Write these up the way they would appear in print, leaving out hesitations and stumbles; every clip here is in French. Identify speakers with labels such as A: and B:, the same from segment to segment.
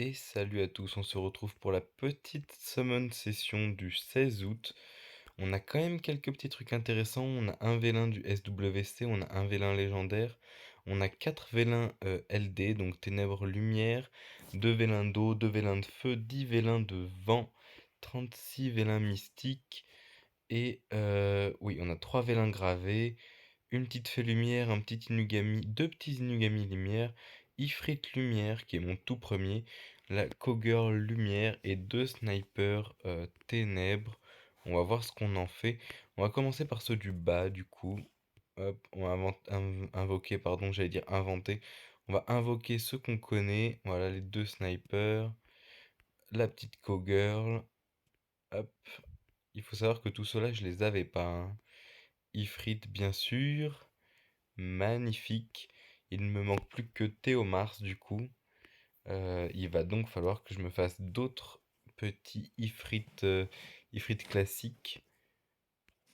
A: Et salut à tous, on se retrouve pour la petite summon session du 16 août. On a quand même quelques petits trucs intéressants. On a un vélin du SWC, on a un vélin légendaire, on a 4 vélins LD, donc ténèbres lumière, 2 vélins d'eau, 2 vélins de feu, 10 vélins de vent, 36 vélins mystiques, et oui, on a 3 vélins gravés, une petite fée lumière, un petit Inugami, deux petits Inugami lumière, Ifrit lumière qui est mon tout premier, la Cowgirl lumière et deux snipers ténèbres. On va voir ce qu'on en fait. On va commencer par ceux du bas du coup. Hop, on va invoquer, pardon, j'allais dire inventer. On va invoquer ceux qu'on connaît. Voilà les deux snipers, la petite Cowgirl. Hop. Il faut savoir que tout cela je les avais pas, hein. Ifrit bien sûr. Magnifique. Il ne me manque plus que Théomars du coup. Il va donc falloir que je me fasse d'autres petits Ifrit classiques.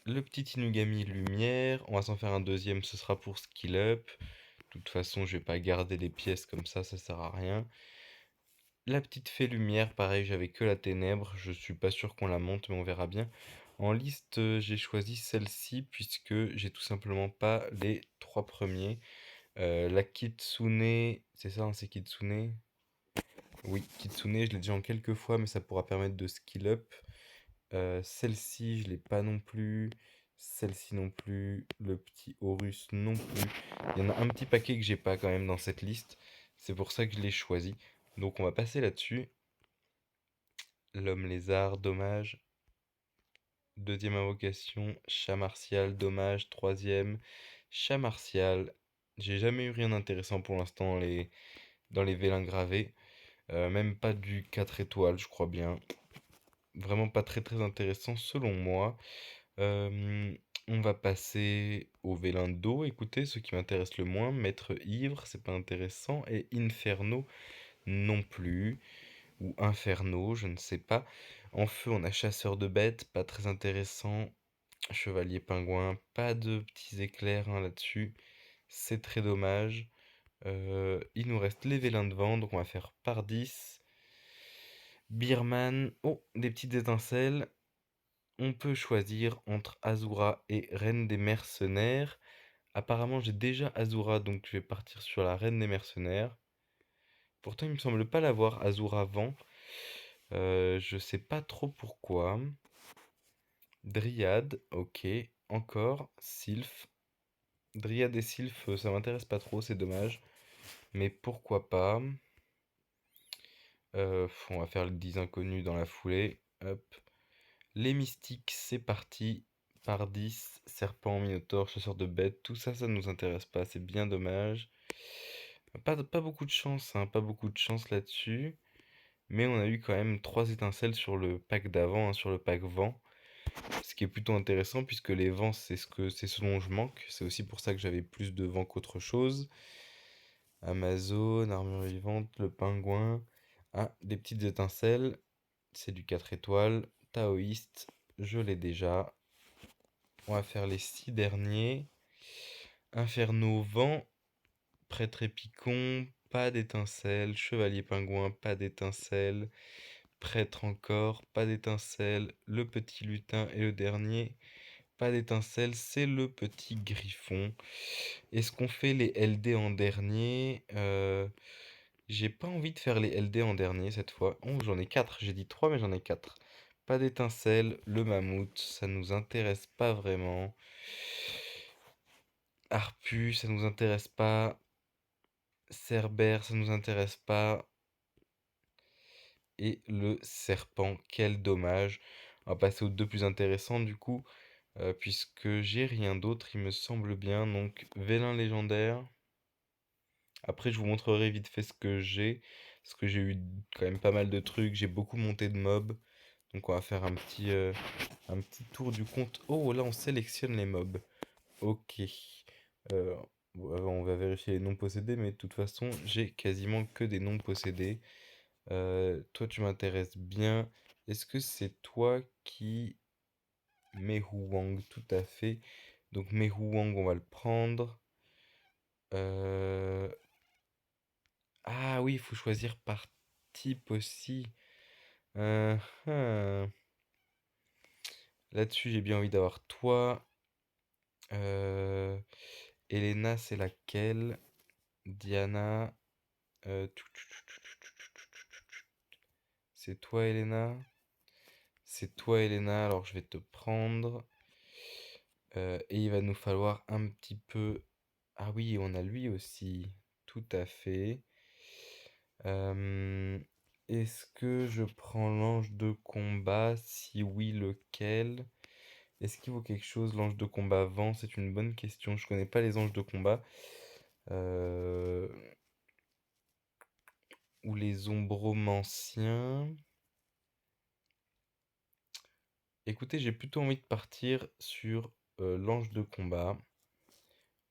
A: Le petit Inugami lumière. On va s'en faire un deuxième, ce sera pour skill up. De toute façon, je vais pas garder les pièces comme ça sert à rien. La petite fée lumière, pareil, j'avais que la ténèbre. Je suis pas sûr qu'on la monte, mais on verra bien. En liste, j'ai choisi celle-ci puisque j'ai tout simplement pas les trois premiers. La Kitsune, c'est ça, hein, c'est Kitsune? Oui, Kitsune, je l'ai déjà en quelques fois, mais ça pourra permettre de skill up. Celle-ci, je l'ai pas non plus. Celle-ci non plus. Le petit Horus non plus. Il y en a un petit paquet que j'ai pas quand même dans cette liste. C'est pour ça que je l'ai choisi. Donc on va passer là-dessus. L'homme lézard, dommage. Deuxième invocation, chat martial, dommage. Troisième, chat martial. J'ai jamais eu rien d'intéressant pour l'instant dans les vélins gravés. Même pas du 4 étoiles, je crois bien. Vraiment pas très très intéressant selon moi. On va passer au vélin d'eau. Écoutez, ce qui m'intéresse le moins, Maître Ivre, c'est pas intéressant. Et Inferno non plus. Ou Inferno, je ne sais pas. En feu, on a Chasseur de bêtes, pas très intéressant. Chevalier pingouin, pas de petits éclairs hein, là-dessus. C'est très dommage. Il nous reste les vélins de vent, donc on va faire par 10. Birman, oh, des petites étincelles. On peut choisir entre Azura et Reine des Mercenaires. Apparemment, j'ai déjà Azura, donc je vais partir sur la Reine des Mercenaires. Pourtant, il me semble pas l'avoir Azura avant. Je sais pas trop pourquoi. Dryade, ok. Encore. Sylph. Dryade et Sylph, ça m'intéresse pas trop, c'est dommage. Mais pourquoi pas. On va faire les 10 inconnus dans la foulée. Hop. Les mystiques, c'est parti. Par 10, serpent, minotaure, chasseur de bêtes, tout ça, ça ne nous intéresse pas, c'est bien dommage. Pas beaucoup de chance, hein, pas beaucoup de chance là-dessus. Mais on a eu quand même 3 étincelles sur le pack d'avant, hein, sur le pack vent. Ce qui est plutôt intéressant puisque les vents, c'est ce dont je manque. C'est aussi pour ça que j'avais plus de vent qu'autre chose. Amazon, armure vivante, le pingouin. Ah, des petites étincelles. C'est du 4 étoiles. Taoïste, je l'ai déjà. On va faire les 6 derniers. Inferno, vent, prêtre épicon, pas d'étincelles. Chevalier pingouin, pas d'étincelles. Prêtre encore, pas d'étincelles. Le petit lutin et le dernier, pas d'étincelles. C'est le petit griffon. Est-ce qu'on fait les LD en dernier? J'ai pas envie de faire les LD en dernier cette fois. Oh, j'en ai 4. J'ai dit 3, mais j'en ai 4. Pas d'étincelles. Le mammouth, ça nous intéresse pas vraiment. Harpu, ça nous intéresse pas. Cerbère, ça nous intéresse pas. Et le serpent, quel dommage. On va passer aux deux plus intéressants du coup, puisque j'ai rien d'autre, il me semble bien. Donc, vélin légendaire. Après, je vous montrerai vite fait ce que j'ai, parce que j'ai eu quand même pas mal de trucs. J'ai beaucoup monté de mobs. Donc, on va faire un petit tour du compte. Oh, là, on sélectionne les mobs. Ok. Euh, on va vérifier les noms possédés, mais de toute façon, j'ai quasiment que des noms possédés. Toi, tu m'intéresses bien. Est-ce que c'est toi qui... Mehu Wang, tout à fait. Donc Mehu Wang, on va le prendre. Euh, Ah oui, il faut choisir par type aussi. Hein, hein. Là-dessus, j'ai bien envie d'avoir toi. Euh, Elena, c'est laquelle? Diana. C'est toi, Elena? C'est toi, Elena. Alors, je vais te prendre. Et il va nous falloir un petit peu. Ah oui, on a lui aussi. Tout à fait. Euh, Est-ce que je prends l'ange de combat? Si oui, lequel? Est-ce qu'il vaut quelque chose, l'ange de combat vent? C'est une bonne question. Je connais pas les anges de combat. Euh, Ou les ombromanciens. Écoutez, j'ai plutôt envie de partir sur l'ange de combat.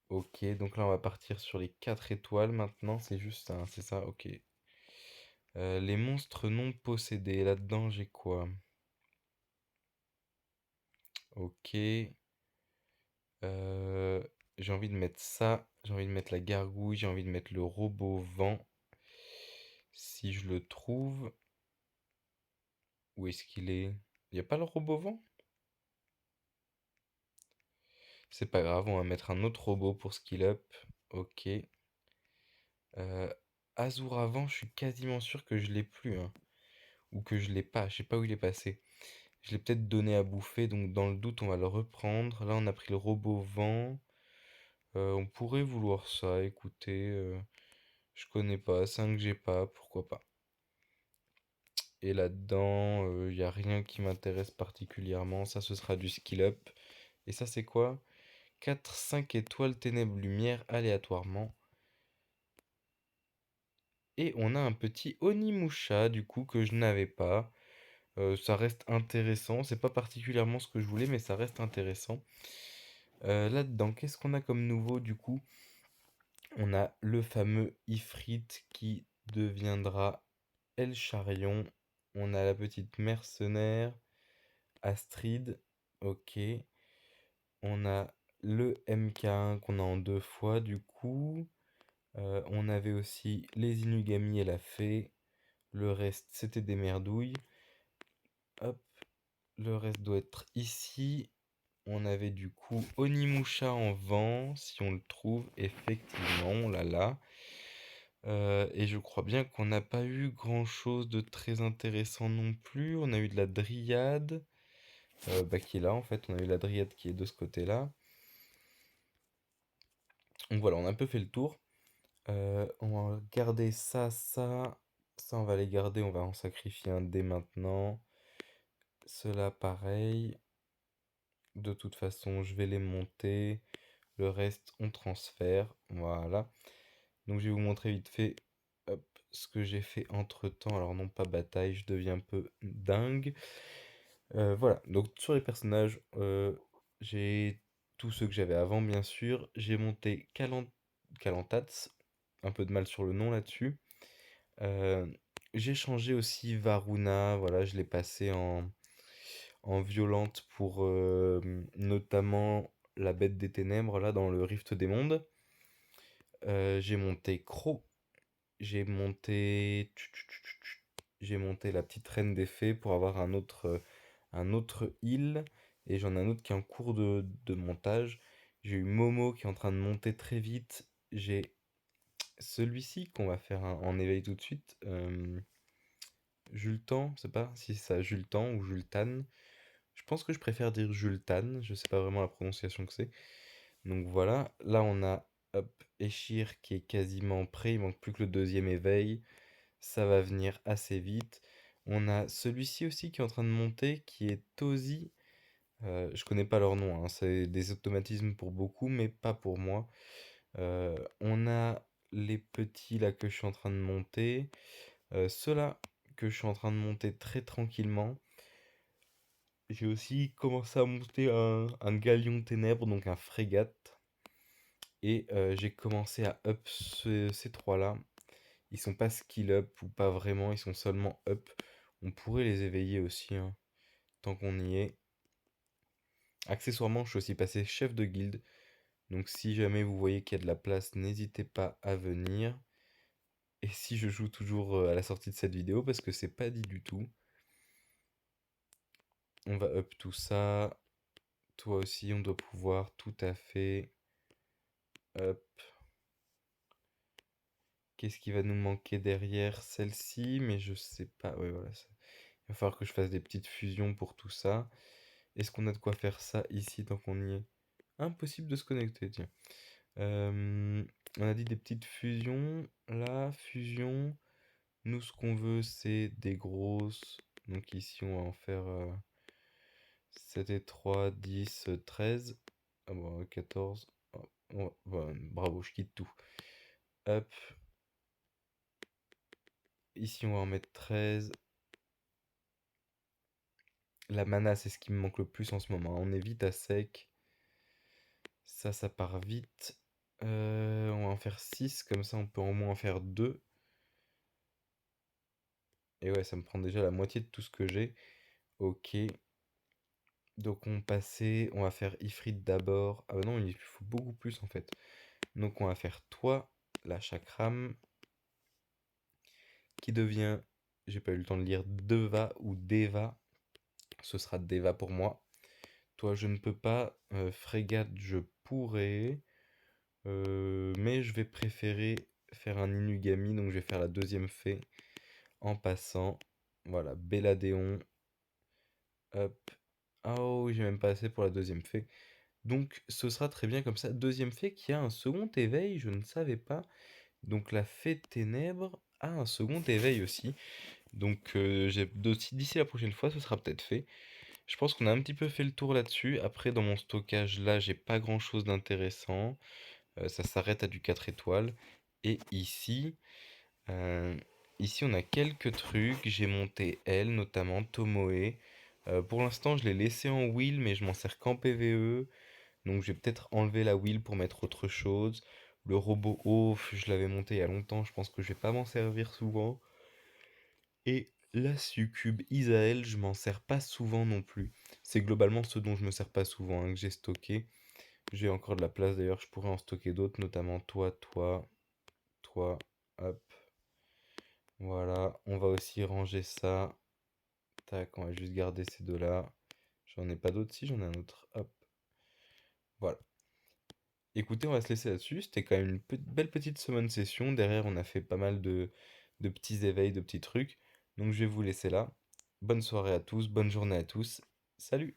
A: Ok, donc là on va partir sur les 4 étoiles maintenant. C'est juste ça, c'est ça, ok. Les monstres non possédés, là-dedans j'ai quoi? Ok. Euh, j'ai envie de mettre ça. J'ai envie de mettre la gargouille. J'ai envie de mettre le robot vent. Si je le trouve. Où est-ce qu'il est? Il n'y a pas le robot vent? C'est pas grave, on va mettre un autre robot pour skill up. Ok. Euh, Azura vent, je suis quasiment sûr que je l'ai plus, hein. Ou que je l'ai pas. Je sais pas où il est passé. Je l'ai peut-être donné à bouffer, donc dans le doute, on va le reprendre. Là, on a pris le robot vent. On pourrait vouloir ça, écoutez. Je connais pas, 5 j'ai pas, pourquoi pas. Et là-dedans, il n'y a rien qui m'intéresse particulièrement. Ça, ce sera du skill up. Et ça, c'est quoi? 4 5 étoiles, ténèbres, lumière, aléatoirement. Et on a un petit Onimusha, du coup, que je n'avais pas. Ça reste intéressant. C'est pas particulièrement ce que je voulais, mais ça reste intéressant. Là-dedans, qu'est-ce qu'on a comme nouveau, du coup? On a le fameux Ifrit qui deviendra El Charion. On a la petite mercenaire. Astrid, ok. On a le MK1 qu'on a en deux fois du coup. On avait aussi les Inugami et la fée. Le reste, c'était des merdouilles. Hop, le reste doit être ici. On avait du coup Onimusha en vent, si on le trouve, effectivement, on l'a là. Et je crois bien qu'on n'a pas eu grand-chose de très intéressant non plus. On a eu de la dryade. Bah, qui est là en fait, on a eu la dryade qui est de ce côté-là. Donc voilà, on a un peu fait le tour. On va garder ça, ça. Ça, on va les garder, on va en sacrifier un dès maintenant. Cela, pareil. De toute façon, je vais les monter. Le reste, on transfère. Voilà. Donc, je vais vous montrer vite fait hop, ce que j'ai fait entre-temps. Alors, non pas bataille, je deviens un peu dingue. Voilà, donc sur les personnages, j'ai tous ceux que j'avais avant, bien sûr. J'ai monté Kalantats, un peu de mal sur le nom là-dessus. Euh, j'ai changé aussi Varuna, voilà, je l'ai passé en violente pour notamment la bête des ténèbres, là, dans le Rift des mondes. J'ai monté Crow, j'ai monté... J'ai monté la petite reine des fées pour avoir un autre heal. Et j'en ai un autre qui est en cours de montage. J'ai eu Momo qui est en train de monter très vite. J'ai celui-ci qu'on va faire en éveil tout de suite. Jultan, je sais pas si c'est ça Jultan ou Jultan. Je pense que je préfère dire Jultan. Je sais pas vraiment la prononciation que c'est. Donc voilà, là on a hop, Eshir qui est quasiment prêt. Il manque plus que le deuxième éveil. Ça va venir assez vite. On a celui-ci aussi qui est en train de monter, qui est Tozi. Je connais pas leur nom, hein, c'est des automatismes pour beaucoup, mais pas pour moi. On a les petits là que je suis en train de monter. Ceux-là que je suis en train de monter très tranquillement. J'ai aussi commencé à monter un galion ténèbres, donc un frégate. Et j'ai commencé à up ces trois-là. Ils sont pas skill up ou pas vraiment, ils sont seulement up. On pourrait les éveiller aussi, hein, tant qu'on y est. Accessoirement, je suis aussi passé chef de guilde. Donc si jamais vous voyez qu'il y a de la place, n'hésitez pas à venir. et si je joue toujours à la sortie de cette vidéo, parce que c'est pas dit du tout. On va up tout ça. Toi aussi, on doit pouvoir tout à fait up. Qu'est-ce qui va nous manquer derrière celle-ci? Mais je sais pas. Ouais, voilà. Il va falloir que je fasse des petites fusions pour tout ça. Est-ce qu'on a de quoi faire ça ici tant qu'on y est? Impossible de se connecter, tiens. On a dit des petites fusions. Là, fusion. Nous, ce qu'on veut, c'est des grosses. Donc ici, on va en faire 7 et 3, 10, 13. Ah bon, 14. Oh, bravo, je quitte tout. Hop. Ici, on va en mettre 13. La mana, c'est ce qui me manque le plus en ce moment. On est vite à sec. Ça part vite. On va en faire 6, comme ça on peut au moins en faire 2. Et ouais, ça me prend déjà la moitié de tout ce que j'ai. Ok. Donc on va faire Ifrit d'abord. Ah bah non, il faut beaucoup plus en fait. Donc on va faire toi, la chakram, qui devient, j'ai pas eu le temps de lire, Deva ou Deva. Ce sera Deva pour moi. Toi, je ne peux pas. Frégate, je pourrais. Mais je vais préférer faire un Inugami, donc je vais faire la deuxième fée en passant. Voilà, Belladéon. Hop. Oh, j'ai même pas assez pour la deuxième fée. Donc ce sera très bien comme ça. Deuxième fée qui a un second éveil, je ne savais pas. Donc la fée de ténèbres a un second éveil aussi. Donc d'ici la prochaine fois, ce sera peut-être fait. Je pense qu'on a un petit peu fait le tour là-dessus. Après, dans mon stockage, là, j'ai pas grand-chose d'intéressant. Ça s'arrête à du 4 étoiles. Et euh, ici, on a quelques trucs. J'ai monté elle, notamment Tomoe. Pour l'instant, je l'ai laissé en wheel, mais je m'en sers qu'en PvE. Donc, je vais peut-être enlever la wheel pour mettre autre chose. Le robot off, je l'avais monté il y a longtemps. Je pense que je vais pas m'en servir souvent. Et la succube Isaël, je m'en sers pas souvent non plus. C'est globalement ce dont je me sers pas souvent, hein, que j'ai stocké. J'ai encore de la place d'ailleurs, je pourrais en stocker d'autres, notamment toi, toi, toi, hop. Voilà, on va aussi ranger ça. Tac, on va juste garder ces deux-là. J'en ai pas d'autres, si j'en ai un autre. Hop, voilà. Écoutez, on va se laisser là-dessus. C'était quand même une belle petite summon session. Derrière, on a fait pas mal de petits éveils, de petits trucs. Donc je vais vous laisser là. Bonne soirée à tous, bonne journée à tous. Salut!